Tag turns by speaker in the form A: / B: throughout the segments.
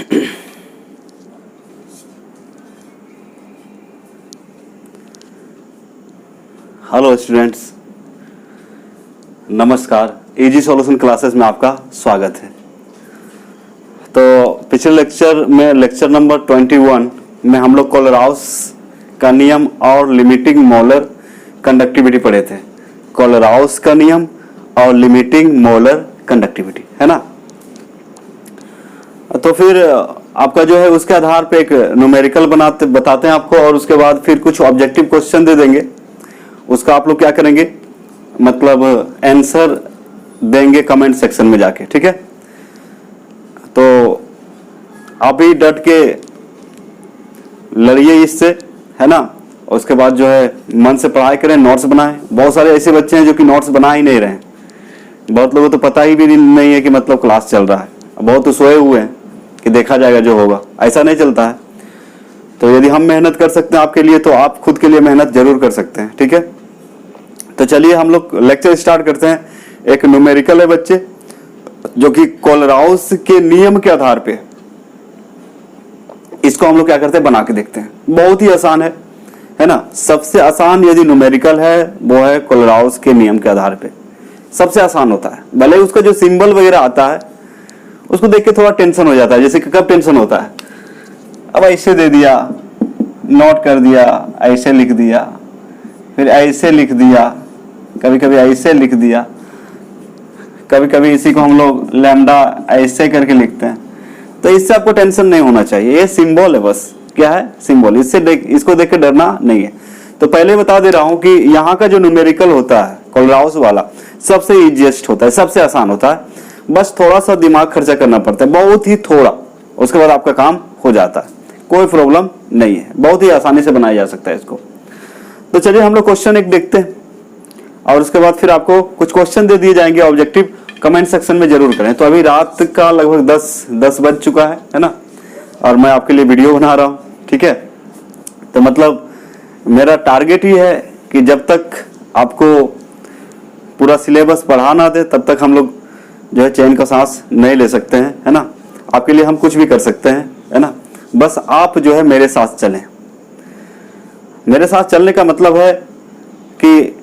A: Hello students, नमस्कार। Easy solution classes में आपका स्वागत है। तो पिछले लेक्चर में लेक्चर नंबर 21 में हम लोग कोलराउस का नियम और लिमिटिंग मोलर कंडक्टिविटी पढ़े थे। कोलराउस का नियम और लिमिटिंग मोलर कंडक्टिविटी, है ना। तो फिर आपका जो है उसके आधार पे एक न्यूमेरिकल बताते हैं आपको, और उसके बाद फिर कुछ ऑब्जेक्टिव क्वेश्चन दे देंगे। उसका आप लोग क्या करेंगे, मतलब आंसर देंगे कमेंट सेक्शन में जाके, ठीक है। तो आप भी डट के लड़िए इससे, है ना। उसके बाद जो है मन से पढ़ाई करें, नोट्स बनाएं। बहुत सारे ऐसे बच्चे हैं जो कि नोट्स बना ही नहीं रहे हैं। बहुत लोगों को तो पता ही भी नहीं है कि मतलब क्लास चल रहा है। बहुत तो सोए हुए हैं कि देखा जाएगा जो होगा। ऐसा नहीं चलता है। तो यदि हम मेहनत कर सकते हैं आपके लिए, तो आप खुद के लिए मेहनत जरूर कर सकते हैं, ठीक है। तो चलिए हम लोग लेक्चर स्टार्ट करते हैं। एक न्यूमेरिकल है बच्चे, जो कि कोलराउस के नियम के आधार पे, इसको हम लोग क्या करते हैं, बना के देखते हैं। बहुत ही आसान है ना। सबसे आसान यदि न्यूमेरिकल है वो है कोलराउस के नियम के आधार पे। सबसे आसान होता है। भले उसका जो सिंबल वगैरह आता है उसको देख के थोड़ा टेंशन हो जाता है। जैसे कब टेंशन होता है, अब ऐसे दे दिया, नोट कर दिया, ऐसे लिख दिया, फिर ऐसे लिख दिया, कभी कभी ऐसे लिख दिया, कभी कभी इसी को हम लोग लैम्डा ऐसे करके लिखते हैं। तो इससे आपको टेंशन नहीं होना चाहिए। ये सिंबल है, बस क्या है, सिंबल। इसको देख के डरना नहीं है। तो पहले बता दे रहा हूं कि यहाँ का जो न्यूमेरिकल होता है कोलराउस वाला, सबसे इजीएस्ट होता है, सबसे आसान होता है। बस थोड़ा सा दिमाग खर्चा करना पड़ता है, बहुत ही थोड़ा। उसके बाद आपका काम हो जाता है, कोई प्रॉब्लम नहीं है। बहुत ही आसानी से बनाया जा सकता है इसको। तो चलिए हम लोग क्वेश्चन एक देखते हैं, और उसके बाद फिर आपको कुछ क्वेश्चन दे दिए जाएंगे ऑब्जेक्टिव। कमेंट सेक्शन में जरूर करें। तो अभी रात का लगभग 10 बज चुका है ना। और मैं आपके लिए वीडियो बना रहा हूँ, ठीक है। तो मतलब मेरा टारगेट ही है कि जब तक आपको पूरा सिलेबस पढ़ा ना दे तब तक हम लोग जो है चैन का सांस नहीं ले सकते हैं, है ना। आपके लिए हम कुछ भी कर सकते हैं, है ना। बस आप जो है मेरे साथ चलें। मेरे साथ चलने का मतलब है कि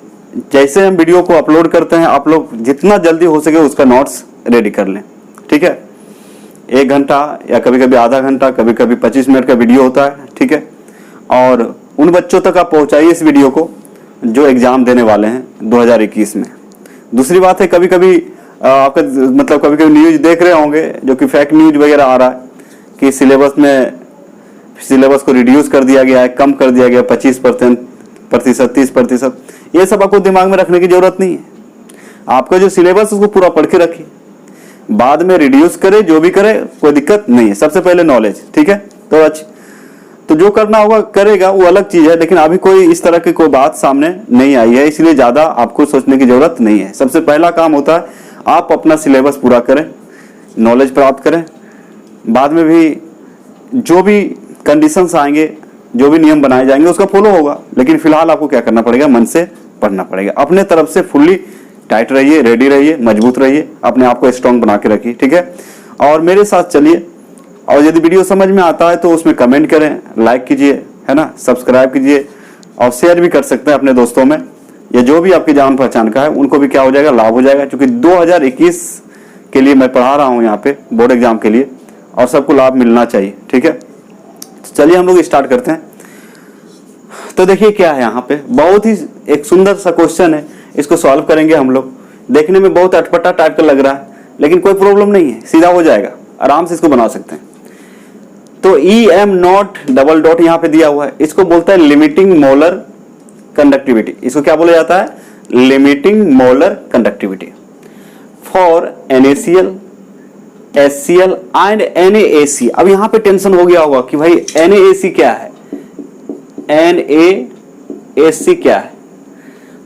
A: जैसे हम वीडियो को अपलोड करते हैं, आप लोग जितना जल्दी हो सके उसका नोट्स रेडी कर लें, ठीक है। 1 घंटा या कभी कभी आधा घंटा, कभी कभी 25 मिनट का वीडियो होता है, ठीक है। और उन बच्चों तक आप पहुंचाइए इस वीडियो को जो एग्जाम देने वाले हैं 2021 में। दूसरी बात है, कभी कभी आपका मतलब कभी कभी न्यूज देख रहे होंगे जो कि फेक न्यूज वगैरह आ रहा है कि सिलेबस को रिड्यूस कर दिया गया है, कम कर दिया गया 25%, 30%। ये सब आपको दिमाग में रखने की जरूरत नहीं है। आपका जो सिलेबस उसको पूरा पढ़ के रखिए, बाद में रिड्यूस करे, जो भी करे कोई दिक्कत नहीं है। सबसे पहले नॉलेज, ठीक है। तो जो करना होगा करेगा, वो अलग चीज है। लेकिन अभी कोई इस तरह की कोई बात सामने नहीं आई है, इसलिए ज्यादा आपको सोचने की जरूरत नहीं है। सबसे पहला काम होता है आप अपना सिलेबस पूरा करें, नॉलेज प्राप्त करें। बाद में भी जो भी कंडीशंस आएंगे, जो भी नियम बनाए जाएंगे उसका फॉलो होगा। लेकिन फिलहाल आपको क्या करना पड़ेगा, मन से पढ़ना पड़ेगा। अपने तरफ से फुल्ली टाइट रहिए, रेडी रहिए, मजबूत रहिए, अपने आप को स्ट्रांग बना के रखिए, ठीक है। और मेरे साथ चलिए। और यदि वीडियो समझ में आता है तो उसमें कमेंट करें, लाइक कीजिए, है ना, सब्सक्राइब कीजिए, और शेयर भी कर सकते हैं अपने दोस्तों में, या जो भी आपकी जान पहचान का है उनको भी क्या हो जाएगा, लाभ हो जाएगा। क्योंकि 2021 के लिए मैं पढ़ा रहा हूँ यहाँ पे, बोर्ड एग्जाम के लिए, और सबको लाभ मिलना चाहिए, ठीक है। चलिए हम लोग स्टार्ट करते हैं। तो देखिए क्या है यहाँ पे, बहुत ही एक सुंदर सा क्वेश्चन है। इसको सॉल्व करेंगे हम लोग। देखने में बहुत अटपटा टाइप का लग रहा है, लेकिन कोई प्रॉब्लम नहीं है, सीधा हो जाएगा, आराम से इसको बना सकते हैं। तो EM0 यहाँ पे दिया हुआ है, इसको बोलता है लिमिटिंग मोलर कंडक्टिविटी। इसको क्या बोला जाता है, limiting molar conductivity for NaCl, HCl and NaAC। अब यहाँ पे टेंशन हो गया होगा कि भाई NaAC क्या है, NaAC क्या है।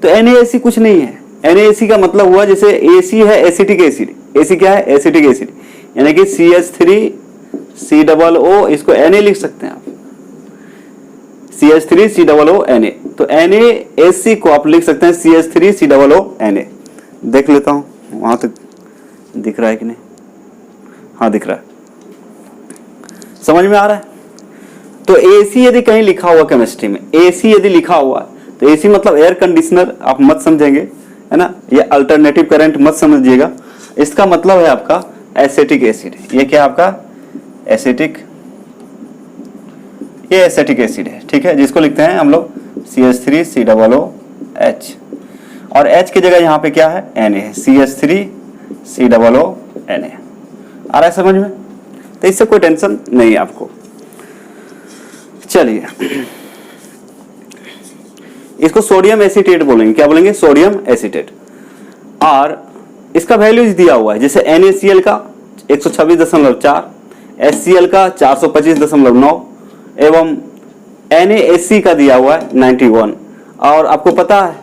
A: तो NaAC कुछ नहीं है। NaAC का मतलब हुआ जैसे AC है एसिटिक एसिड, AC क्या है, एसिटिक एसिड, यानी कि CH3COO, इसको Na लिख सकते हैं आप, CH3COO Na। तो NaAC को आप लिख सकते हैं CH3COO Na। देख लेता हूं वहां तक दिख रहा है कि नहीं, हाँ दिख रहा है। समझ में आ रहा है? तो एसी यदि कहीं लिखा हुआ केमिस्ट्री में, एसी यदि लिखा हुआ है तो एसी मतलब एयर कंडीशनर आप मत समझेंगे, है ना, ये अल्टरनेटिव करंट मत समझिएगा। इसका मतलब है आपका एसिटिक एसिड। ये क्या आपका एसिटिक, ये एसिटिक एसिड है, ठीक है, जिसको लिखते हैं हम लोग CH3COOH, और H की जगह यहाँ पे क्या है Na है, CH3COONA। आ रहा है समझ में? तो इससे कोई टेंशन नहीं है आपको। चलिए, इसको सोडियम एसीटेट बोलेंगे। क्या बोलेंगे? Sodium acetate. और इसका वैल्यूज दिया हुआ है, जैसे NaCl का 126.4, HCl का 425.9 एवं NaHC का दिया हुआ है 91। और आपको पता है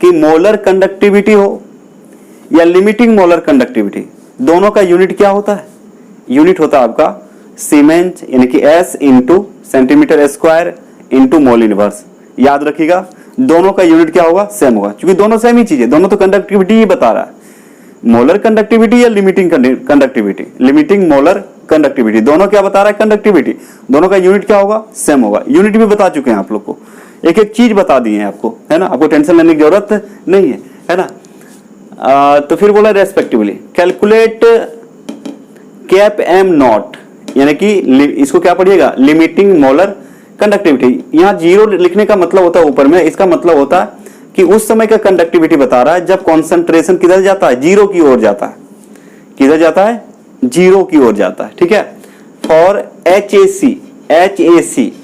A: कि मोलर कंडक्टिविटी हो या लिमिटिंग मोलर कंडक्टिविटी, दोनों का यूनिट क्या होता है? यूनिट होता है आपका सीमेंस, यानी कि S into centimetre square into mole inverse. याद रखिएगा, दोनों का यूनिट क्या होगा? सेम होगा, क्योंकि दोनों सेम ही चीज है, दोनों तो कंडक्टिविटी ही बता रहा है। मोलर कंडक्टिविटी या limiting conductivity, limiting molar conductivity, दोनों क्या बता रहा है? कंडक्टिविटी। दोनों का यूनिट क्या होगा? सेम होगा। यूनिट भी बता चुके हैं आप लोग को, एक एक चीज बता दी है आपको, है ना, आपको टेंशन लेने की जरूरत नहीं है ना। तो फिर बोला respectively calculate cap M not, यानी कि इसको क्या पढ़िएगा? Limiting molar conductivity. यहाँ 0 लिखने का मतलब होता है ऊपर में, इसका मतलब होता है कि उस समय का कंडक्टिविटी बता रहा है जब कॉन्सेंट्रेशन किधर जाता है? 0 की ओर जाता है। किधर जाता है? 0 की ओर जाता है, ठीक है। फॉर HAC,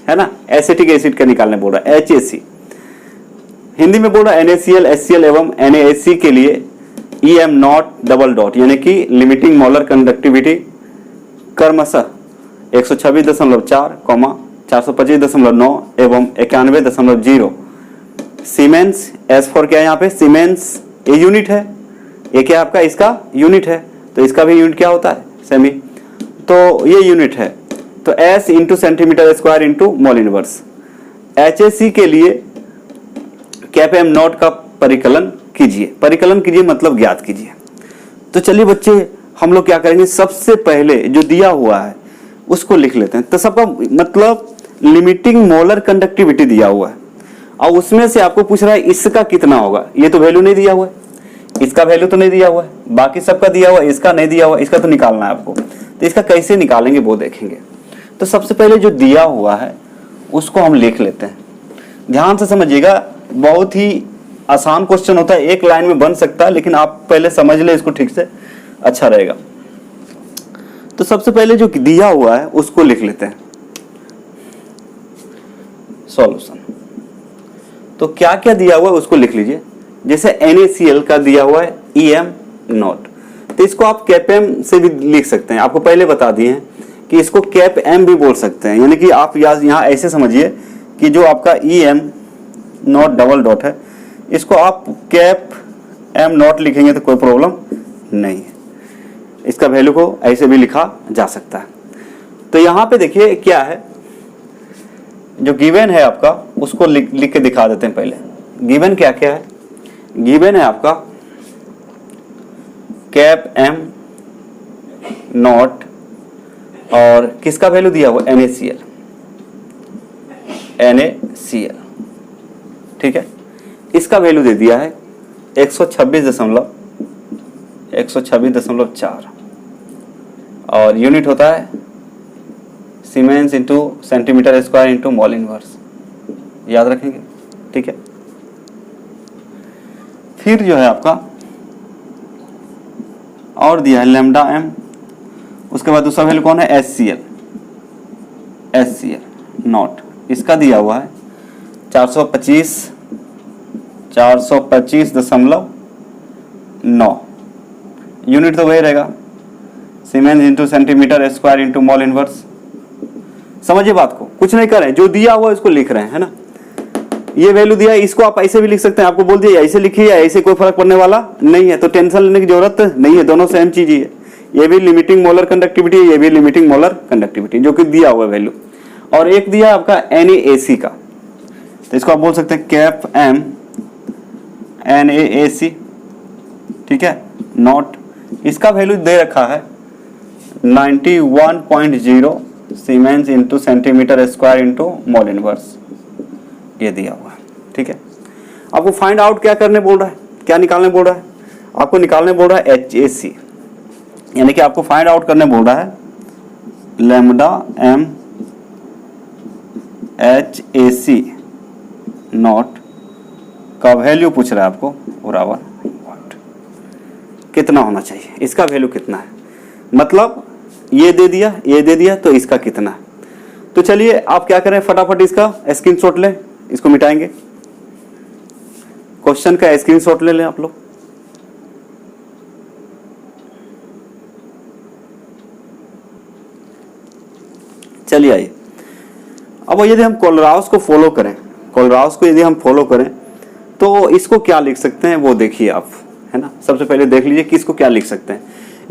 A: है ना, एसिटिक एसिड का निकालने बोल रहा है, HAC। हिंदी में बोल रहा है NaCl, HCl एवं NaHC के लिए EM नॉट डबल डॉट, यानी कि लिमिटिंग मोलर कंडक्टिविटी क्रमशः 126.4, 425.9 एवं 91.0 सीमेंस। एस फॉर क्या है यहाँ पे? सीमेंस। ये यूनिट है, ये क्या आपका इसका यूनिट है, तो इसका भी यूनिट क्या होता है? सेमी। तो ये यूनिट है, तो S into centimetre square into mole inverse. HAC के लिए कैप एम नॉट का परिकलन कीजिए। परिकलन कीजिए मतलब ज्ञात कीजिए। तो चलिए बच्चे, हम लोग क्या करेंगे, सबसे पहले जो दिया हुआ है उसको लिख लेते हैं। तो सबका मतलब लिमिटिंग मोलर कंडक्टिविटी दिया हुआ है, और उसमें से आपको पूछ रहा है इसका कितना होगा। ये तो वैल्यू नहीं दिया हुआ है, इसका वैल्यू तो नहीं दिया हुआ है, बाकी सबका दिया हुआ है, इसका नहीं दिया हुआ, इसका तो निकालना है आपको। तो इसका कैसे निकालेंगे वो देखेंगे। तो सबसे पहले जो दिया हुआ है उसको हम लिख लेते हैं। ध्यान से समझिएगा, बहुत ही आसान क्वेश्चन होता है, एक लाइन में बन सकता है, लेकिन आप पहले समझ ले इसको ठीक से, अच्छा रहेगा। तो सबसे पहले जो दिया हुआ है उसको लिख लेते हैं, सॉल्यूशन। तो क्या क्या दिया हुआ है उसको लिख लीजिए। जैसे NaCl का दिया हुआ है EM नॉट, तो इसको आप कैप एम से भी लिख सकते हैं। आपको पहले बता दिए हैं कि इसको कैप एम भी बोल सकते हैं, यानी कि आप यहाँ ऐसे समझिए कि जो आपका EM नॉट डबल डॉट है, इसको आप कैप एम नॉट लिखेंगे तो कोई प्रॉब्लम नहीं है। इसका वैल्यू को ऐसे भी लिखा जा सकता है। तो यहाँ पे देखिए क्या है, जो गिवन है आपका उसको लिख के दिखा देते हैं। पहले गिवन क्या क्या है? गिवन है आपका कैप एम नॉट और किसका वैल्यू दिया हुआ? NaCl, ठीक है। इसका वैल्यू दे दिया है 126.4 और यूनिट होता है siemens into centimetre square into mole inverse. याद रखेंगे, ठीक है। फिर जो है आपका और दिया है लैम्डा एम। उसके बाद दूसरा वैल्यू कौन है? HCl नॉट, इसका दिया हुआ है 425.9, यूनिट तो वही रहेगा siemens into centimetre square into mole inverse. समझिए बात को, कुछ नहीं कर रहे हैं, जो दिया हुआ है उसको लिख रहे हैं, है ना। ये वैल्यू दिया है, इसको आप ऐसे भी लिख सकते हैं। आपको बोल दिया ऐसे लिखिए या ऐसे, कोई फर्क पड़ने वाला नहीं है, तो टेंशन लेने की जरूरत नहीं है, दोनों सेम चीज ही है। ये भी लिमिटिंग मोलर कंडक्टिविटी है, ये भी लिमिटिंग मोलर कंडक्टिविटी, जो कि दिया हुआ वैल्यू। और एक दिया है आपका NaAC का, तो इसको आप बोल सकते हैं कैप एम NaAC, ठीक है, नॉट। इसका वैल्यू दे रखा है 91.0 siemens into centimetre square into mole inverse, ये दिया हुआ है। ठीक है, आपको फाइंड आउट क्या करने बोल रहा है, क्या निकालने बोल रहा है, आपको निकालने बोल रहा है HAC, यानी कि आपको फाइंड आउट करने बोल रहा है लैम्डा m HAC नॉट का वैल्यू पूछ रहा है आपको, बराबर व्हाट, कितना होना चाहिए, इसका वैल्यू कितना है, मतलब ये दे दिया, ये दे दिया, तो इसका कितना है। तो चलिए आप क्या करें, फटाफट इसका स्क्रीनशॉट लें, इसको मिटाएंगे, क्वेश्चन का स्क्रीनशॉट ले लें आप लोग। चलिए आइए, अब यदि हम कोलराउस को फॉलो करें, कोलराउस को यदि हम फॉलो करें तो इसको क्या लिख सकते हैं वो देखिए आप, है ना। सबसे पहले देख लीजिए कि इसको क्या लिख सकते हैं।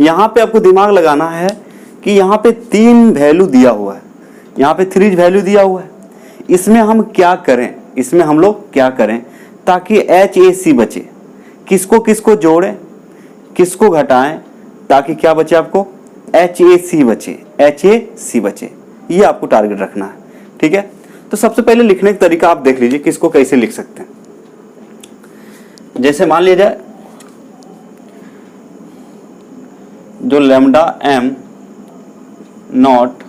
A: यहाँ पे आपको दिमाग लगाना है कि यहाँ पे 3 वैल्यू दिया हुआ है, यहाँ पे 3 वैल्यू दिया हुआ है, इसमें हम क्या करें, इसमें हम लोग क्या करें ताकि HAC बचे, किसको किसको जोड़ें, किसको घटाएं, ताकि क्या बचे आपको, HAC बचे, HAC बचे, ये आपको टारगेट रखना है। ठीक है, तो सबसे पहले लिखने का तरीका आप देख लीजिए किसको कैसे लिख सकते हैं। जैसे मान लिया जाए जो लैम्डा m नॉट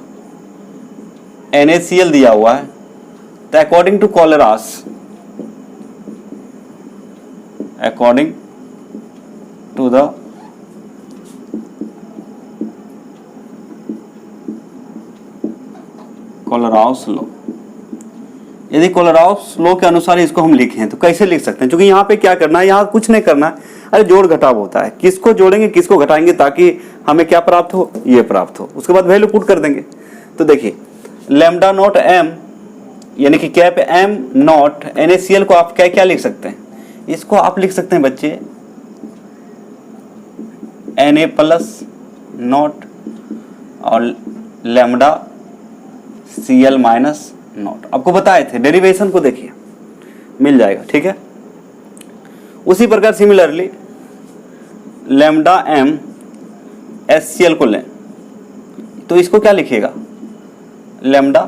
A: NaCl दिया हुआ है, तो according to Kohlrausch, according to the Kohlrausch law, यदि कोलराउस लॉ के अनुसार इसको हम लिखें तो कैसे लिख सकते हैं, क्योंकि यहाँ पे क्या करना है, यहाँ कुछ नहीं करना है, अरे जोड़ घटाव होता है, किसको जोड़ेंगे किसको घटाएंगे ताकि हमें क्या प्राप्त हो, ये प्राप्त हो, उसके बाद वैल्यू पुट कर देंगे। तो देखिए लैम्डा नॉट m यानी कि कैप m नॉट NaCl को आप क्या क्या लिख सकते हैं, इसको आप लिख सकते हैं बच्चे Na प्लस नॉट और लैम्डा Cl माइनस नॉट, आपको बताए थे, डेरिवेशन को देखिए मिल जाएगा। ठीक है, उसी प्रकार सिमिलरली लैम्डा m HCl को लें तो इसको क्या लिखिएगा, लैम्डा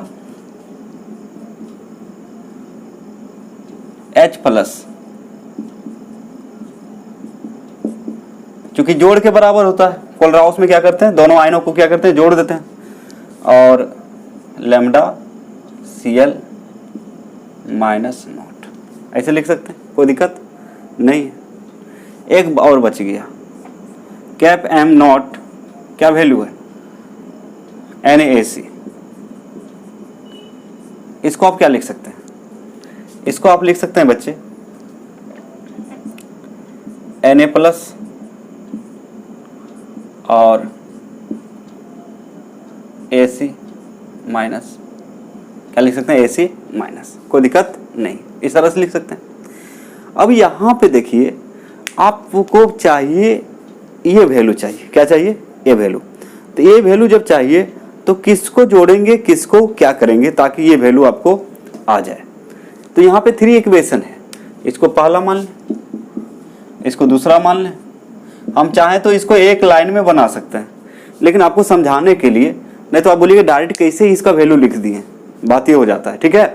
A: H प्लस, क्योंकि जोड़ के बराबर होता है, कोलराउस में क्या करते हैं, दोनों आयनों को क्या करते हैं, जोड़ देते हैं, और लैम्डा Cl माइनस नॉट, ऐसे लिख सकते हैं, कोई दिक्कत नहीं है। एक और बच गया, कैप m नॉट क्या वैल्यू है, NaC, इसको आप क्या लिख सकते हैं, इसको आप लिख सकते हैं बच्चे Na प्लस और AC माइनस, क्या लिख सकते हैं, AC माइनस, कोई दिक्कत नहीं, इस तरह से लिख सकते हैं। अब यहाँ पे देखिए आपको चाहिए ये वैल्यू चाहिए, क्या चाहिए, ये वैल्यू, तो ये वैल्यू जब चाहिए तो किसको जोड़ेंगे किसको क्या करेंगे ताकि ये वैल्यू आपको आ जाए। तो यहाँ पे 3 इक्वेशन है, इसको पहला मान लें, इसको दूसरा मान लें, हम चाहें तो इसको एक लाइन में बना सकते हैं, लेकिन आपको समझाने के लिए, नहीं तो आप बोलिए डायरेक्ट कैसे ही इसका वैल्यू लिख दिए, बात ये हो जाता है। ठीक है,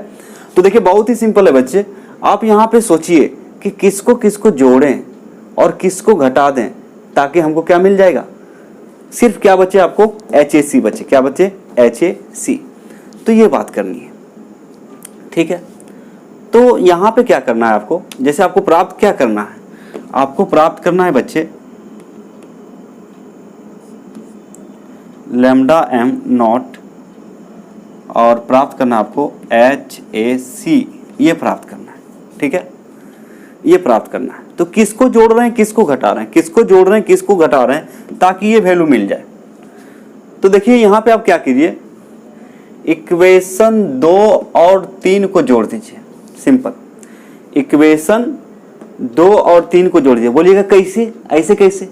A: तो देखिए बहुत ही सिंपल है बच्चे, आप यहाँ पे सोचिए कि किसको किसको जोड़ें और किसको घटा दें ताकि हमको क्या मिल जाएगा, सिर्फ क्या बचे आपको, HAC बचे, क्या बचे, HAC, तो ये बात करनी है। ठीक है, तो यहाँ पे क्या करना है आपको, जैसे आपको प्राप्त क्या करना है, आपको प्राप्त करना है बच्चे लैम्डा m नॉट और प्राप्त करना आपको HAC, ये प्राप्त करना है। ठीक है, ये प्राप्त करना है, तो किसको जोड़ रहे हैं किसको घटा रहे हैं, किसको जोड़ रहे हैं किसको घटा रहे हैं ताकि ये वैल्यू मिल जाए। तो देखिए यहाँ पे आप क्या कीजिए, इक्वेशन 2 और 3 को जोड़ दीजिए, सिंपल, इक्वेशन 2 और 3 को जोड़ दीजिए। बोलिएगा कैसे, ऐसे कैसे,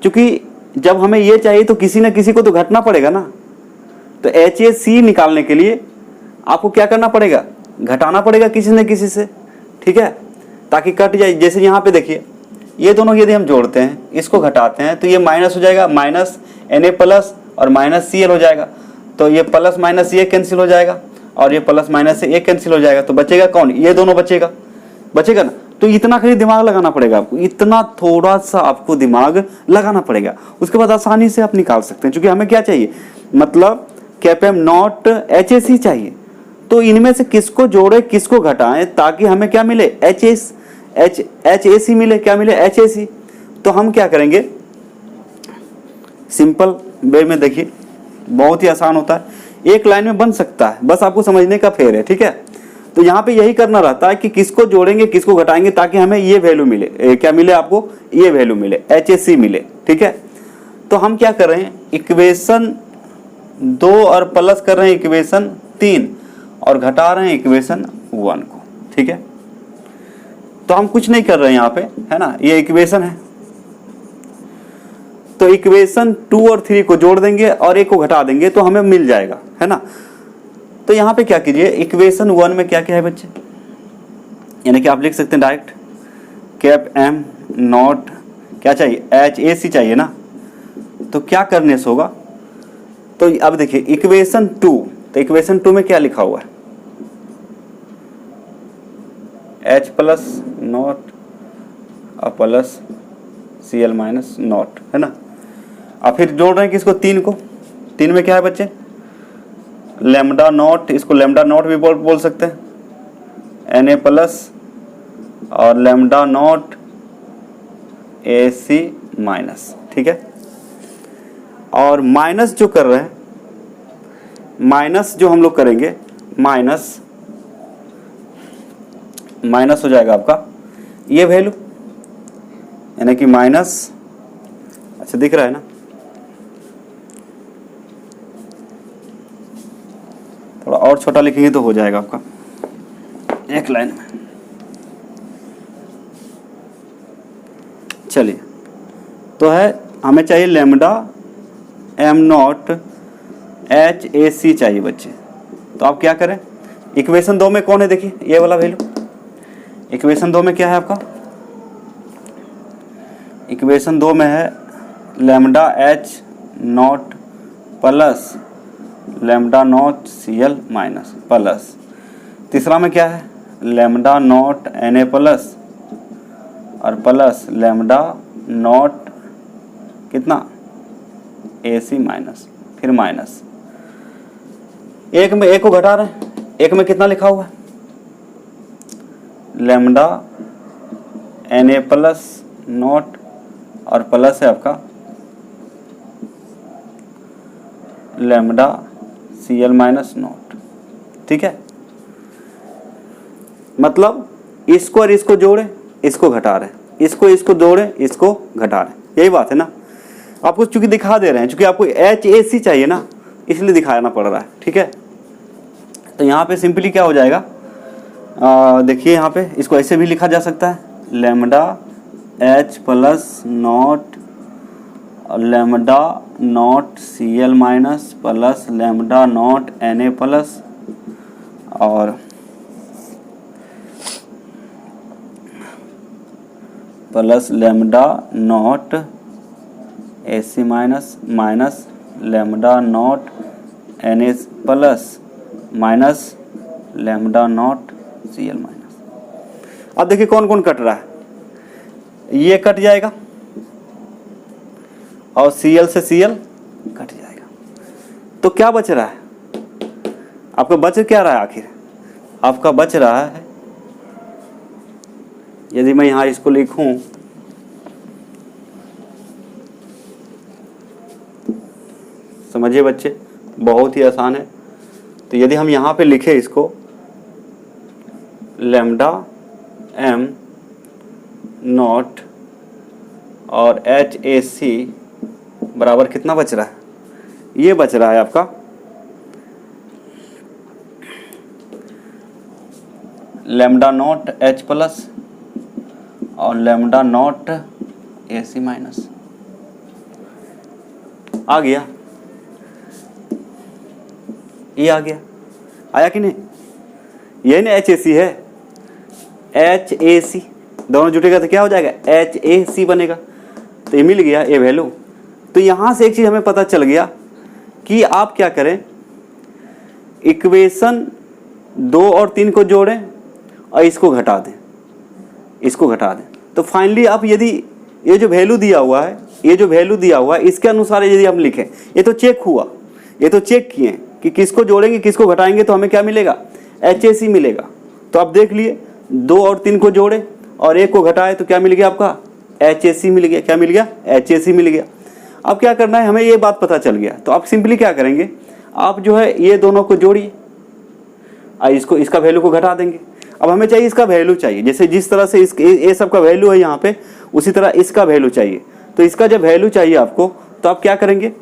A: क्योंकि जब हमें ये चाहिए तो किसी ना किसी को तो घटना पड़ेगा ना, तो HAC निकालने के लिए आपको क्या करना पड़ेगा, घटाना पड़ेगा किसी न किसी से। ठीक है, ताकि कट जाए। जैसे यहाँ पे देखिए ये दोनों यदि हम जोड़ते हैं, इसको घटाते हैं तो ये माइनस हो जाएगा, माइनस Na प्लस और माइनस Cl हो जाएगा, तो ये प्लस माइनस ये कैंसिल हो जाएगा और ये प्लस माइनस से ये कैंसिल हो जाएगा, तो बचेगा कौन, ये दोनों बचेगा, बचेगा ना। तो इतना खाली दिमाग लगाना पड़ेगा आपको, इतना थोड़ा सा आपको दिमाग लगाना पड़ेगा, उसके बाद आसानी से आप निकाल सकते हैं। क्योंकि हमें क्या चाहिए, मतलब cap M naught H A C चाहिए। तो इनमें से किसको जोड़े किसको घटाएं ताकि हमें क्या मिले, एच ए सी मिले, क्या मिले, एच ए सी। तो हम क्या करेंगे, सिंपल वे में देखिए, बहुत ही आसान होता है, एक लाइन में बन सकता है, बस आपको समझने का फेर है, ठीक है। तो यहाँ पे यही करना रहता है कि किसको जोड़ेंगे किसको घटाएंगे ताकि हमें ये वैल्यू मिले, क्या मिले आपको, ये वैल्यू मिले, एच ए सी मिले, ठीक है। तो हम क्या कर रहे हैं, इक्वेशन 2 और प्लस कर रहे हैं इक्वेशन 3 और घटा रहे हैं इक्वेशन 1 को, ठीक है। तो हम कुछ नहीं कर रहे हैं यहाँ पे, है ना, ये इक्वेशन है। तो इक्वेशन 2 और 3 को जोड़ देंगे और एक को घटा देंगे तो हमें मिल जाएगा, है ना। तो यहाँ पे क्या कीजिए, इक्वेशन 1 में क्या क्या है बच्चे, यानी कि आप लिख सकते हैं डायरेक्ट कैप एम नॉट क्या चाहिए, एच ए सी चाहिए ना। तो क्या करने से होगा, तो अब देखिए इक्वेशन 2, तो इक्वेशन 2 में क्या लिखा हुआ है, एच प्लस नॉट और plus C L minus naught, है ना। अब फिर जोड़ रहे हैं किसको, 3 को, 3 में क्या है बच्चे, लेमडा नॉट, इसको लेमडा नॉट भी बोल सकते हैं, एन ए प्लस और lambda naught A C minus, ठीक है। और माइनस जो कर रहे हैं, माइनस जो हम लोग करेंगे, माइनस हो जाएगा आपका ये वैल्यू, यानी कि माइनस, अच्छा दिख रहा है ना, थोड़ा और छोटा लिखेंगे तो हो जाएगा आपका एक लाइन में। चलिए, तो है हमें चाहिए lambda M naught H A C चाहिए बच्चे। तो आप क्या करें, इक्वेशन 2 में कौन है, देखिए ये वाला वैल्यू, इक्वेशन 2 में क्या है आपका, इक्वेशन 2 में है lambda H naught plus lambda naught C L minus plus, तीसरा में क्या है, lambda naught N A plus और प्लस लेमडा नॉट कितना, ए सी माइनस, फिर माइनस, एक में एक को घटा रहे हैं, एक में कितना लिखा हुआ है, lambda N A plus naught और प्लस है आपका lambda C L minus naught, ठीक है। मतलब इसको और इसको जोड़े इसको घटा रहे, इसको जोड़े इसको घटा रहे, यही बात है ना। आपको चूंकि दिखा दे रहे हैं, चूंकि आपको एच ए सी चाहिए ना, इसलिए दिखाना पड़ रहा है, ठीक है। तो यहाँ पे सिंपली क्या हो जाएगा, देखिए यहाँ पे इसको ऐसे भी लिखा जा सकता है, lambda H plus naught lambda naught C L minus plus lambda naught N A plus और plus lambda naught A C minus minus lambda naught N A plus minus lambda naught C L minus. अब देखिए कौन कौन cut रहा है, ये cut जाएगा और Cl से Cl कट जाएगा। तो क्या बच रहा है आपका, बच क्या रहा है आखिर, आपका बच रहा है, यदि मैं यहां इसको लिखूं, समझिए बच्चे बहुत ही आसान है। तो यदि हम यहां पे लिखे इसको लेमडा एम नॉट और एच ए सी बराबर कितना बच रहा है, ये बच रहा है आपका लेमडा नॉट एच प्लस और lambda naught A C minus. आ गया, ये आ गया, आया कि नहीं, ये ना एच ए सी है, एच ए सी दोनों जुटेगा तो क्या हो जाएगा, एच ए सी बनेगा। तो ये मिल गया ये वैल्यू। तो यहाँ से एक चीज़ हमें पता चल गया कि आप क्या करें, इक्वेशन 2 और 3 को जोड़ें और इसको घटा दें, इसको घटा दें, तो फाइनली आप यदि ये जो वैल्यू दिया हुआ है, ये जो वैल्यू दिया हुआ है इसके अनुसार यदि हम लिखें, ये तो चेक हुआ, ये तो चेक किए कि किसको जोड़ेंगे किसको घटाएंगे तो हमें क्या मिलेगा, HAC मिलेगा। तो आप देख लिए 2 और 3 को जोड़े और 1 को घटाए तो क्या मिल गया आपका, HAC मिल गया। क्या मिल गया, HAC मिल गया। अब क्या करना है, हमें ये बात पता चल गया तो आप सिंपली क्या करेंगे, आप जो है ये दोनों को जोड़िए और इसको, इसका वैल्यू को घटा देंगे। अब हमें चाहिए इसका वैल्यू चाहिए, जैसे जिस तरह से ये सब का वैल्यू है यहाँ पे, उसी तरह इसका वैल्यू चाहिए। तो इसका जब वैल्यू चाहिए आपको तो आप क्या करेंगे,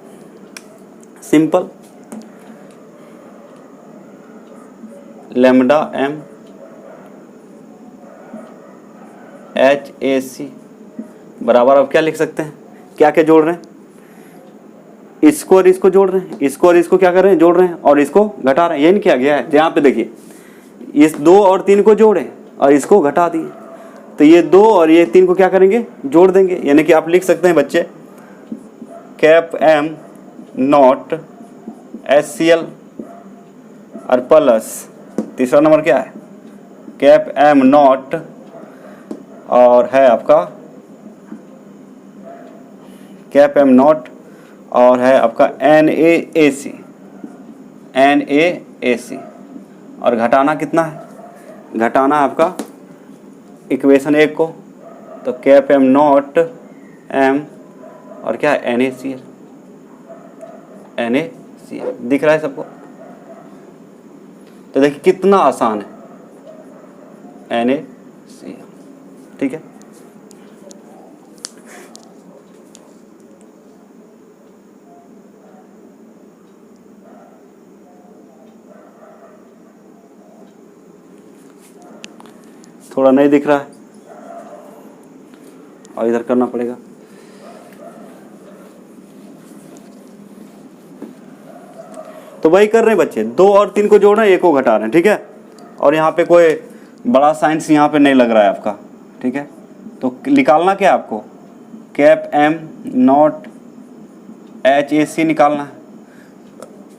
A: सिंपल लैम्डा m HAC बराबर आप क्या लिख सकते हैं, क्या क्या जोड़ रहे हैं, इसको और इसको जोड़ रहे हैं, इसको और इसको क्या कर रहे हैं, जोड़ रहे हैं और इसको घटा रहे हैं। यही क्या गया है, यहाँ पे देखिए इस 2 और 3 को जोड़े और इसको घटा दिए, तो ये 2 और ये 3 को क्या करेंगे, जोड़ देंगे। यानी कि आप लिख सकते हैं बच्चे कैप m नॉट HCl और प्लस तीसरा नंबर क्या है, कैप m नॉट और है आपका कैप m नॉट और है आपका NaAC और घटाना कितना है, घटाना है आपका इक्वेशन 1 को, तो कैप m नॉट m और क्या है NaCl दिख रहा है सबको। तो देखिए कितना आसान है, NaCl, ठीक है। थोड़ा नहीं दिख रहा है और इधर करना पड़ेगा। तो वही कर रहे हैं बच्चे, 2 और 3 को जोड़ रहे हैं, 1 को घटा रहे हैं, ठीक है। और यहाँ पे कोई बड़ा साइंस यहाँ पे नहीं लग रहा है आपका, ठीक है। तो निकालना क्या है आपको, कैप m नॉट HAC निकालना है।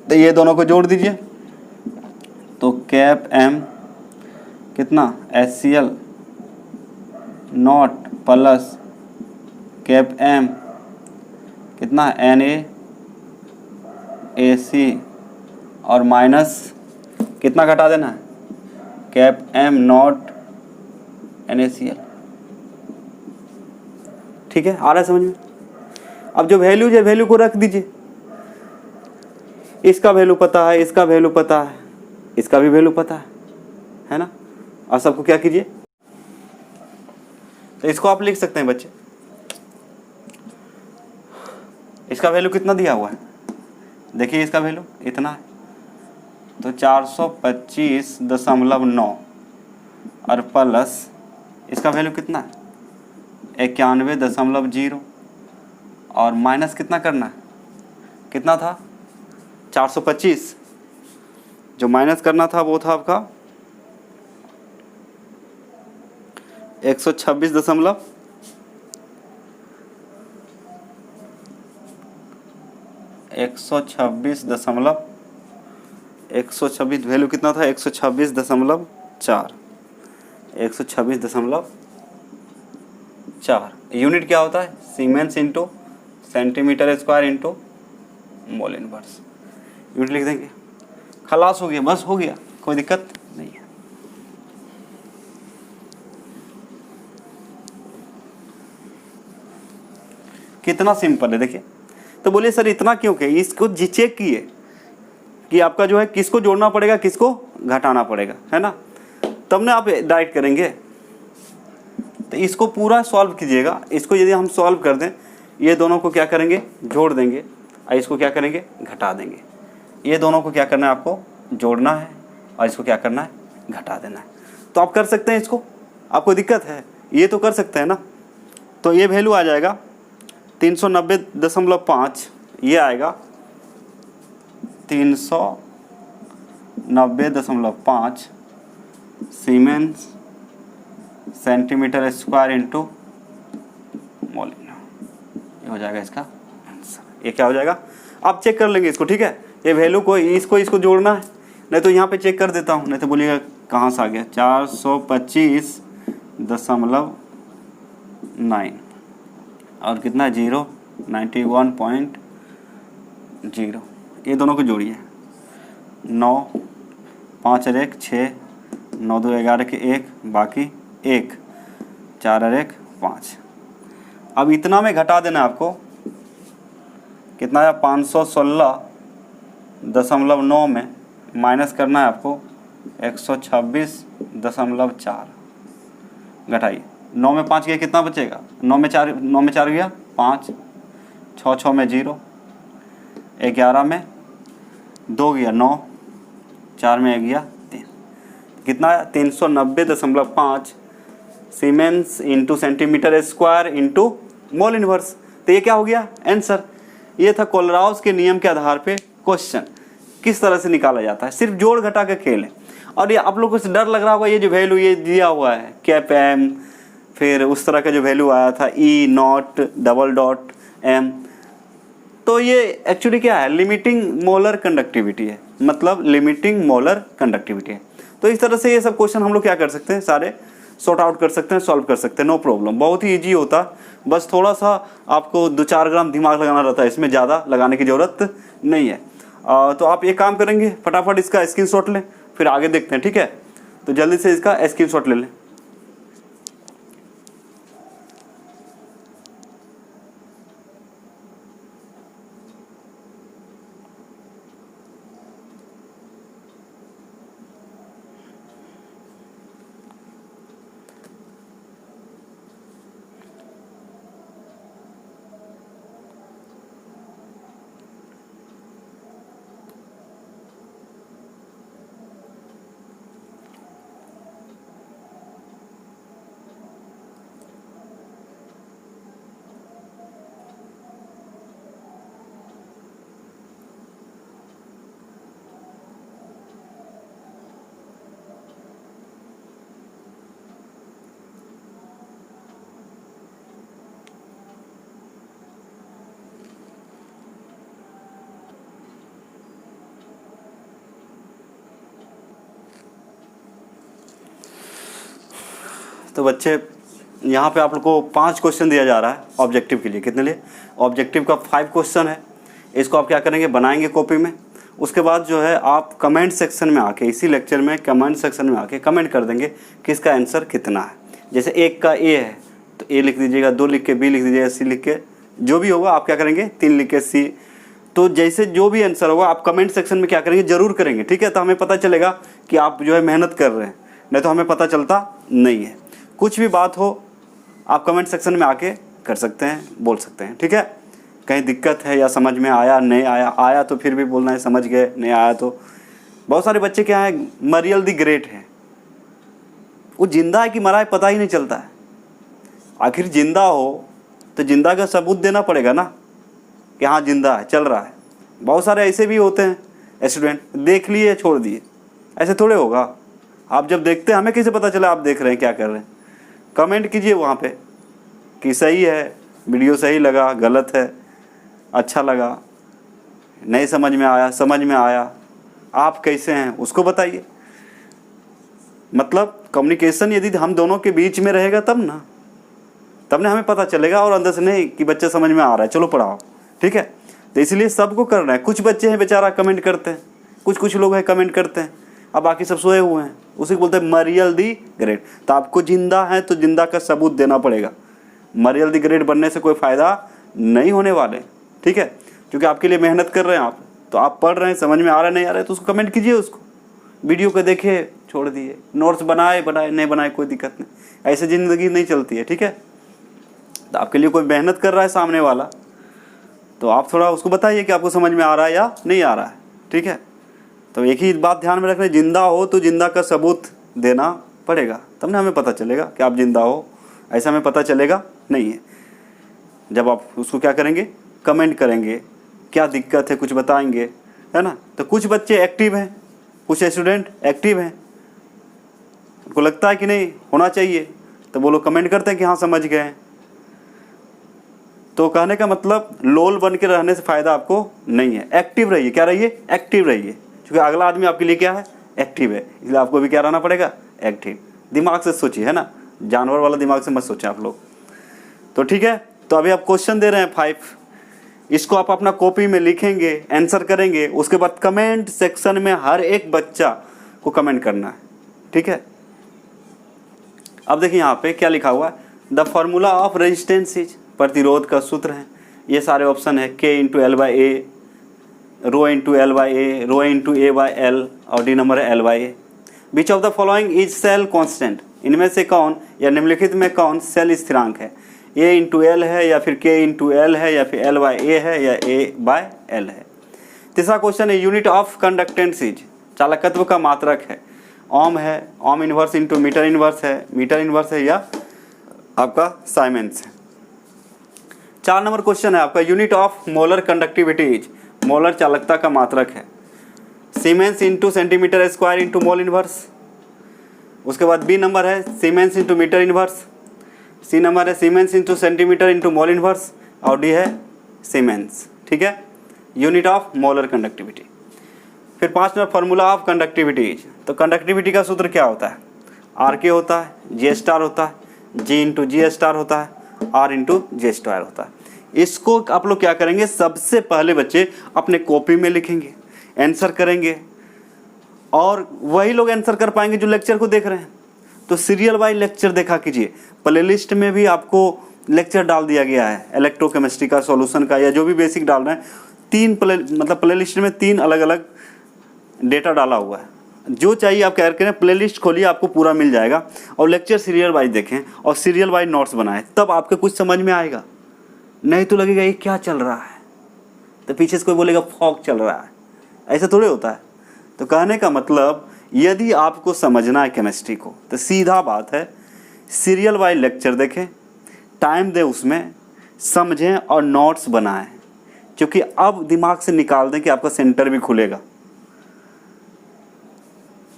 A: तो ये दोनों को जोड़ दीजिए, तो कैप m कितना HCl not plus cap m कितना NaAC और माइनस कितना घटा देना है, कैप m नॉट NaCl, ठीक है। आ रहा है समझ में। अब जो वैल्यू है वैल्यू को रख दीजिए, इसका वैल्यू पता है, इसका वैल्यू पता है, इसका भी वैल्यू पता है ना। और सबको क्या कीजिए, तो इसको आप लिख सकते हैं बच्चे, इसका वैल्यू कितना दिया हुआ है, देखिए इसका वैल्यू इतना है, तो 425.9 और प्लस इसका वैल्यू कितना है 91.0 और माइनस कितना करना है, कितना था 425, जो माइनस करना था वो था आपका 126 वैल्यू कितना था 126.4 यूनिट क्या होता है, siemens into centimetre square into mole inverse. Unit लिख देंगे, खलास हो गया, बस हो गया, कोई दिक्कत नहीं है। कितना सिंपल है देखिए। तो बोलिए सर इतना क्यों किया, इसको चेक किए कि आपका जो है किसको जोड़ना पड़ेगा किसको घटाना पड़ेगा, है ना, तब ना आप डायरेक्ट करेंगे। तो इसको पूरा सॉल्व कीजिएगा, इसको यदि हम सॉल्व कर दें, ये दोनों को क्या करेंगे, जोड़ देंगे और इसको क्या करेंगे, घटा देंगे। ये दोनों को क्या करना है, आपको जोड़ना है और इसको क्या करना है, घटा देना है। तो आप कर सकते हैं इसको, आपको दिक्कत है, ये तो कर सकते हैं ना। तो ये वैल्यू आ जाएगा 390.5, ये आएगा 390.5 सीमेंस सेंटीमीटर स्क्वायर इंटू मोल, ये हो जाएगा इसका आंसर। ये क्या हो जाएगा, आप चेक कर लेंगे इसको, ठीक है। ये वैल्यू को इसको जोड़ना है नहीं तो यहाँ पे चेक कर देता हूँ, नहीं तो बोलिएगा कहाँ से आ गया। 425.9 और कितना 0, 91.0, ये दोनों को जोड़िए। 9, 5 और 1 6, 9 2 11 के 1, बाकी 1, 4 और 1 5। अब इतना में घटा देना आपको, कितना है 516.9 में माइनस करना है आपको 126.4। घटाइए, 9 में 5 गया कितना बचेगा, 9 में 4 गया 5, 6 6 में 0, 11 में 2 गया 9, 4 में गया 3, कितना है 390.5 siemens into centimetre square into mole inverse. तो ये क्या हो गया आंसर। ये था कोलराउस के नियम के आधार पे क्वेश्चन किस तरह से निकाला जाता है, सिर्फ जोड़ घटा के खेल है। और ये आप लोगों को डर लग रहा होगा, ये जो वैल्यू ये दिया हुआ है कैप एम, फिर उस तरह का जो वैल्यू आया था ई नॉट डबल डॉट एम, तो ये एक्चुअली क्या है, लिमिटिंग मोलर कंडक्टिविटी है, मतलब लिमिटिंग मोलर कंडक्टिविटी है। तो इस तरह से ये सब क्वेश्चन हम लोग क्या कर सकते हैं, सारे सॉर्ट आउट कर सकते हैं, सॉल्व कर सकते हैं, नो प्रॉब्लम। बहुत ही ईजी होता, बस थोड़ा सा आपको 2-4 ग्राम दिमाग लगाना रहता है, इसमें ज़्यादा लगाने की ज़रूरत नहीं है। तो आप ये काम करेंगे, फटाफट इसका स्क्रीनशॉट लें, फिर आगे देखते हैं, ठीक है। तो जल्दी से इसका स्क्रीनशॉट ले लें। तो बच्चे यहाँ पे आप लोग को 5 क्वेश्चन दिया जा रहा है ऑब्जेक्टिव के लिए। कितने लिए, ऑब्जेक्टिव का 5 क्वेश्चन है। इसको आप क्या करेंगे, बनाएंगे कॉपी में। उसके बाद जो है आप कमेंट सेक्शन में आके, इसी लेक्चर में कमेंट सेक्शन में आके कमेंट कर देंगे कि इसका आंसर कितना है। जैसे 1 का ए है तो ए लिख दीजिएगा, 2 लिख के बी लिख दीजिएगा, सी लिख के, जो भी होगा आप क्या करेंगे 3 लिख के सी। तो जैसे जो भी आंसर होगा आप कमेंट सेक्शन में क्या करेंगे, ज़रूर करेंगे, ठीक है। तो हमें पता चलेगा कि आप जो है मेहनत कर रहे हैं, नहीं तो हमें पता चलता नहीं है। कुछ भी बात हो आप कमेंट सेक्शन में आके कर सकते हैं, बोल सकते हैं, ठीक है। कहीं दिक्कत है या समझ में आया नहीं आया, आया तो फिर भी बोलना है समझ गए, नहीं आया तो। बहुत सारे बच्चे क्या है, मरियल द ग्रेट है, वो जिंदा है कि मरा है पता ही नहीं चलता है। आखिर जिंदा हो तो जिंदा का सबूत देना पड़ेगा ना कि हाँ जिंदा है, चल रहा है। बहुत सारे ऐसे भी होते हैं स्टूडेंट, देख लिए छोड़ दिए, ऐसे थोड़े होगा। आप जब देखते हैं, हमें कैसे पता चला आप देख रहे हैं क्या कर रहे हैं। कमेंट कीजिए वहाँ पे कि सही है, वीडियो सही लगा, गलत है, अच्छा लगा, नहीं समझ में आया, समझ में आया, आप कैसे हैं उसको बताइए। मतलब कम्युनिकेशन यदि हम दोनों के बीच में रहेगा तब ना, तब ना हमें पता चलेगा। और अंदर से नहीं कि बच्चे समझ में आ रहा है चलो पढ़ाओ, ठीक है। तो इसलिए सबको करना है। कुछ बच्चे हैं बेचारा कमेंट करते हैं, कुछ लोग हैं कमेंट करते हैं, अब बाकी सब सोए हुए हैं, उसी को बोलते हैं मरियल दी ग्रेट। तो आपको जिंदा है तो जिंदा का सबूत देना पड़ेगा। मरियल दी ग्रेट बनने से कोई फ़ायदा नहीं होने वाले, ठीक है। क्योंकि आपके लिए मेहनत कर रहे हैं आप, तो आप पढ़ रहे हैं, समझ में आ रहा है नहीं आ रहा है तो उसको कमेंट कीजिए, उसको वीडियो को देखे छोड़ दिए, नोट्स बनाए नहीं बनाए कोई दिक्कत नहीं। ऐसे ज़िंदगी नहीं चलती है, ठीक है। तो आपके लिए कोई मेहनत कर रहा है सामने वाला, तो आप थोड़ा उसको बताइए कि आपको समझ में आ रहा है या नहीं आ रहा है, ठीक है। तो एक ही बात ध्यान में रखना, जिंदा हो तो जिंदा का सबूत देना पड़ेगा, तब ना हमें पता चलेगा कि आप जिंदा हो। ऐसा हमें पता चलेगा नहीं है। जब आप उसको क्या करेंगे, कमेंट करेंगे, क्या दिक्कत है कुछ बताएंगे, है ना। तो कुछ बच्चे एक्टिव हैं, कुछ स्टूडेंट एक्टिव हैं, उनको लगता है कि नहीं होना चाहिए, तो वो लोग कमेंट करते हैं कि हाँ समझ गए। तो कहने का मतलब लोल बन के रहने से फ़ायदा आपको नहीं है। एक्टिव रहिए, क्या रहिए, एक्टिव रहिए, क्योंकि अगला आदमी आपके लिए क्या है, एक्टिव है, इसलिए आपको भी क्या रहना पड़ेगा, एक्टिव। दिमाग से सोचिए, है ना, जानवर वाला दिमाग से मत सोचें आप लोग। तो ठीक है, तो अभी आप क्वेश्चन दे रहे हैं 5, इसको आप अपना कॉपी में लिखेंगे, आंसर करेंगे, उसके बाद कमेंट सेक्शन में हर एक बच्चा को कमेंट करना है, ठीक है। अब देखिए यहाँ पे क्या लिखा हुआ है, the formula of resistance is, प्रतिरोध का सूत्र है, ये सारे ऑप्शन है, K into L by A, rho into L by A, rho into A by L, और डी नंबर है L by A. Which of the following is cell constant, इनमें से कौन या निम्नलिखित में कौन सेल स्थिरांक है, ए इंटू एल है या फिर K इंटू एल है या फिर एल बाई ए है या ए बाई एल है। तीसरा क्वेश्चन है, यूनिट ऑफ कंडक्टेंस इज, चालकत्व का मात्रक है, ओम है, ohm inverse into metre inverse है, मीटर इनवर्स है या आपका साइमेंस है। 4 नंबर क्वेश्चन है आपका, unit of molar conductivity is, molar चालकता का मात्रक है, siemens into centimetre square into mole inverse. उसके बाद बी नंबर है siemens into metre inverse, C number है siemens into centimetre into mole inverse, और डी है सीमेंस, ठीक है, यूनिट ऑफ मोलर कंडक्टिविटी। फिर 5 number formula of conductivity is, तो कंडक्टिविटी का सूत्र क्या होता है, आर के होता है, जे स्टार होता है, जी इंटू जी स्टार होता है, आर इंटू जे स्टार होता है। इसको आप लोग क्या करेंगे, सबसे पहले बच्चे अपने कॉपी में लिखेंगे, आंसर करेंगे, और वही लोग आंसर कर पाएंगे जो लेक्चर को देख रहे हैं। तो सीरियल वाइज लेक्चर देखा कीजिए, प्लेलिस्ट में भी आपको लेक्चर डाल दिया गया है, इलेक्ट्रोकेमिस्ट्री का, सॉल्यूशन का, या जो भी बेसिक डाल रहे हैं, 3 प्लेलिस्ट में 3 अलग अलग डेटा डाला हुआ है। जो चाहिए आप क्या करें, प्लेलिस्ट खोलिए, आपको पूरा मिल जाएगा, और लेक्चर सीरियल वाइज देखें और सीरियल वाइज नोट्स बनाएं, तब आपको कुछ समझ में आएगा। नहीं तो लगेगा ये क्या चल रहा है, तो पीछे से कोई बोलेगा फॉग चल रहा है, ऐसा थोड़े होता है। तो कहने का मतलब, यदि आपको समझना है केमिस्ट्री को, तो सीधा बात है, सीरियल वाइज लेक्चर देखें, टाइम दें उसमें, समझें और नोट्स बनाएं, क्योंकि अब दिमाग से निकाल दें कि आपका सेंटर भी खुलेगा।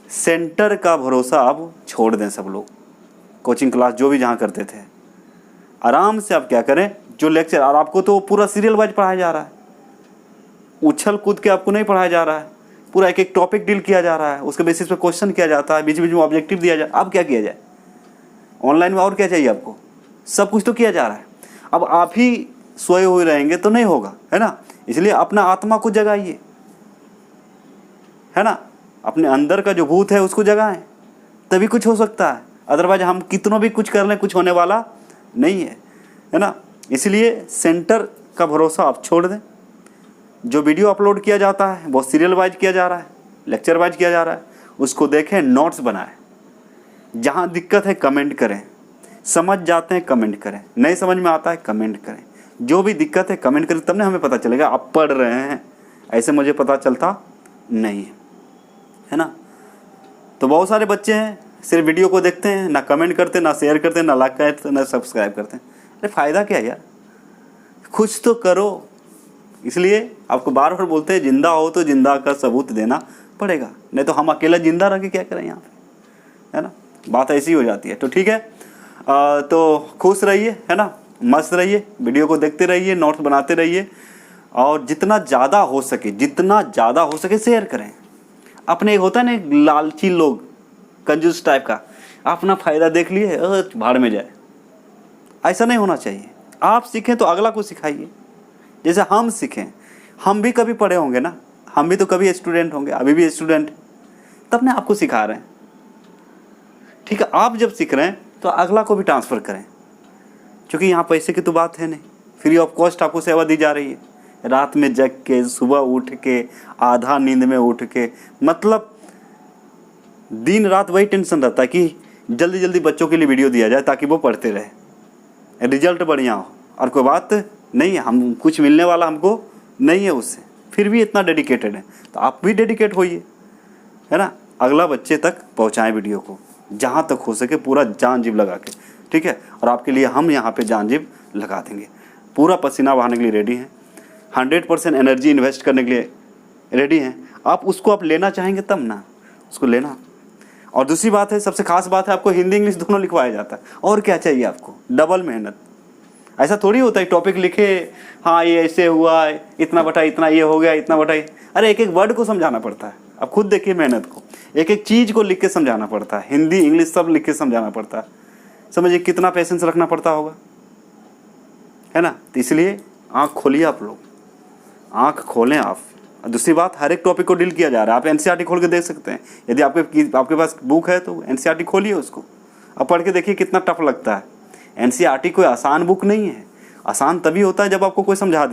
A: सेंटर का भरोसा अब छोड़ दें सब लोग, कोचिंग क्लास जो भी जहाँ करते थे, आराम से आप क्या करें, जो लेक्चर, और आपको तो पूरा सीरियल वाइज पढ़ाया जा रहा है, उछल कूद के आपको नहीं पढ़ाया जा रहा है, पूरा एक एक टॉपिक डील किया जा रहा है, उसके बेसिस पे क्वेश्चन किया जाता है, बीच बीच में ऑब्जेक्टिव दिया जाए। अब क्या किया जाए, ऑनलाइन में और क्या चाहिए आपको, सब कुछ तो किया जा रहा है। अब आप ही सोए हुए रहेंगे तो नहीं होगा, है ना, इसलिए अपना आत्मा को जगाइए, है ना, अपने अंदर का जो भूत है उसको जगाएं, तभी कुछ हो सकता है, अदरवाइज हम कितना भी कुछ कर लें कुछ होने वाला नहीं है ना। इसलिए सेंटर का भरोसा आप छोड़ दें। जो वीडियो अपलोड किया जाता है वो सीरियल वाइज किया जा रहा है, लेक्चर वाइज किया जा रहा है, उसको देखें, नोट्स बनाएं, जहाँ दिक्कत है कमेंट करें, समझ जाते हैं कमेंट करें, नहीं समझ में आता है कमेंट करें, जो भी दिक्कत है कमेंट करें, तब ना हमें पता चलेगा आप पढ़ रहे हैं, ऐसे मुझे पता चलता नहीं है ना। तो बहुत सारे बच्चे हैं सिर्फ वीडियो को देखते हैं, ना कमेंट करते, ना शेयर करते, ना लाइक करते, ना सब्सक्राइब करते हैं। अरे फ़ायदा क्या यार, कुछ तो करो। इसलिए आपको बार बार बोलते हैं, जिंदा हो तो जिंदा का सबूत देना पड़ेगा, नहीं तो हम अकेला जिंदा रह के क्या करें यहाँ पे, है ना, बात ऐसी हो जाती है। तो ठीक है, तो खुश रहिए, है ना, मस्त रहिए, वीडियो को देखते रहिए, नोट्स बनाते रहिए, और जितना ज़्यादा हो सके शेयर करें। अपने एक होता है ना लालची लोग, कंजूस टाइप का, अपना फ़ायदा देख लिए, भाड़ में जाए, ऐसा नहीं होना चाहिए। आप सीखें तो अगला को सिखाइए, जैसे हम सीखें, हम भी कभी पढ़े होंगे ना, हम भी तो कभी स्टूडेंट होंगे, अभी भी स्टूडेंट, तब ना आपको सिखा रहे हैं, ठीक है। आप जब सीख रहे हैं तो अगला को भी ट्रांसफ़र करें, क्योंकि यहाँ पैसे की तो बात है नहीं, फ्री ऑफ कॉस्ट आपको सेवा दी जा रही है, रात में जग के, सुबह उठ के, आधा नींद में उठ के, मतलब दिन रात वही टेंशन रहता है कि जल्दी जल्दी बच्चों के लिए वीडियो दिया जाए ताकि वो पढ़ते रहे, रिजल्ट बढ़िया हो, और कोई बात नहीं है, हम कुछ मिलने वाला हमको नहीं है उससे, फिर भी इतना डेडिकेटेड है, तो आप भी डेडिकेट होइए, है ना, अगला बच्चे तक पहुंचाएं वीडियो को, जहां तक हो सके पूरा जान जीव लगा के, ठीक है। और आपके लिए हम यहाँ पे जान जीव लगा देंगे, पूरा पसीना बहाने के लिए रेडी हैं, 100% एनर्जी इन्वेस्ट करने के लिए रेडी हैं। आप उसको आप लेना चाहेंगे तब ना उसको लेना। और दूसरी बात है, सबसे खास बात है, आपको हिंदी इंग्लिश दोनों लिखवाया जाता है, और क्या चाहिए आपको, डबल मेहनत। ऐसा थोड़ी होता है टॉपिक लिखे, हाँ ये ऐसे हुआ, इतना बटा इतना ये हो गया, इतना बटा, अरे एक एक वर्ड को समझाना पड़ता है। अब खुद देखिए मेहनत को, एक एक चीज को लिख के समझाना पड़ता है, हिंदी इंग्लिश सब लिख के समझाना पड़ता है। समझिए कितना पेशेंस रखना पड़ता होगा, है ना। तो इसलिए आंख खोलिए आप लोग, आंख खोलें आप। दूसरी बात, हर एक टॉपिक को डील किया जा रहा है। आप एनसीईआरटी खोल के देख सकते हैं, यदि आपके पास बुक है तो एनसीईआरटी खोलिए उसको, अब पढ़ के देखिए कितना टफ लगता है। एनसीईआरटी कोई आसान बुक नहीं है, आसान तभी होता है जब आपको कोई समझा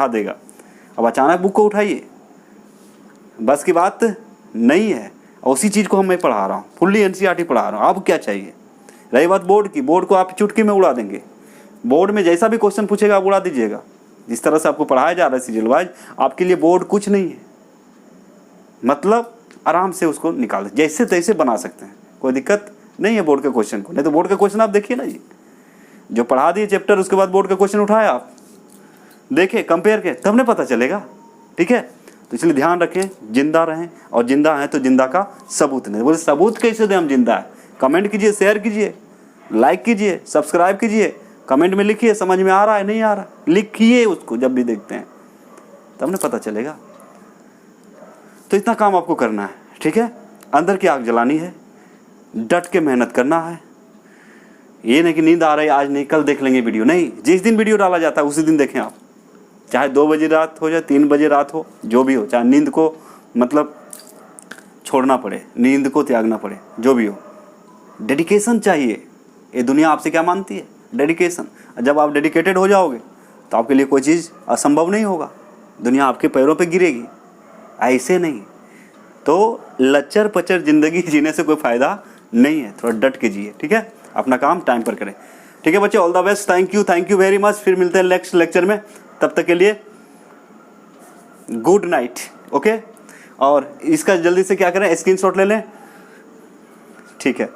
A: देगा। अब अचानक बुक को उठाइए, बस की बात नहीं है। और उसी चीज़ को मैं पढ़ा रहा हूँ, फुल्ली एनसीईआरटी पढ़ा रहा हूँ। अब क्या चाहिए? रही बात बोर्ड की, बोर्ड को आप चुटकी में उड़ा देंगे। बोर्ड में जैसा भी क्वेश्चन पूछेगा आप उड़ा दीजिएगा। जिस तरह से आपको पढ़ाया जा रहा है सीरियल वाइज, आपके लिए बोर्ड कुछ नहीं है। मतलब आराम से उसको निकाल जैसे तैसे बना सकते हैं, कोई दिक्कत नहीं है बोर्ड के क्वेश्चन को। नहीं तो बोर्ड का क्वेश्चन आप देखिए ना जी, जो पढ़ा दिए चैप्टर उसके बाद बोर्ड का क्वेश्चन उठाया आप देखे, कंपेयर के, तब नहीं पता चलेगा। ठीक है, तो इसलिए ध्यान रखें, जिंदा रहें, और जिंदा हैं तो जिंदा का सबूत नहीं। बोले सबूत कैसे दें हम जिंदा है? कमेंट कीजिए, शेयर कीजिए, लाइक कीजिए, सब्सक्राइब कीजिए, कमेंट में लिखिए समझ में आ रहा है नहीं आ रहा, लिखिए उसको जब भी देखते हैं, तब ना पता चलेगा। तो इतना काम आपको करना है, ठीक है। अंदर की आग जलानी है, डट के मेहनत करना है। ये नहीं कि नींद आ रही है आज नहीं कल देख लेंगे वीडियो, नहीं। जिस दिन वीडियो डाला जाता है उसी दिन देखें आप, चाहे 2 बजे रात हो, चाहे 3 बजे रात हो, जो भी हो, चाहे नींद को मतलब छोड़ना पड़े, नींद को त्यागना पड़े, जो भी हो, डेडिकेशन चाहिए। ये दुनिया आपसे क्या मानती है? डेडिकेशन। जब आप डेडिकेटेड हो जाओगे तो आपके लिए कोई चीज़ असंभव नहीं होगा, दुनिया आपके पैरों पे गिरेगी। ऐसे नहीं तो लच्चर पचर ज़िंदगी जीने से कोई फ़ायदा नहीं है। थोड़ा डट के जिए, ठीक है, अपना काम टाइम पर करें। ठीक है बच्चे, all the best, thank you very much. फिर मिलते हैं नेक्स्ट लेक्चर में, तब तक के लिए गुड नाइट। ओके, और इसका जल्दी से क्या करें, स्क्रीनशॉट ले लें, ठीक है।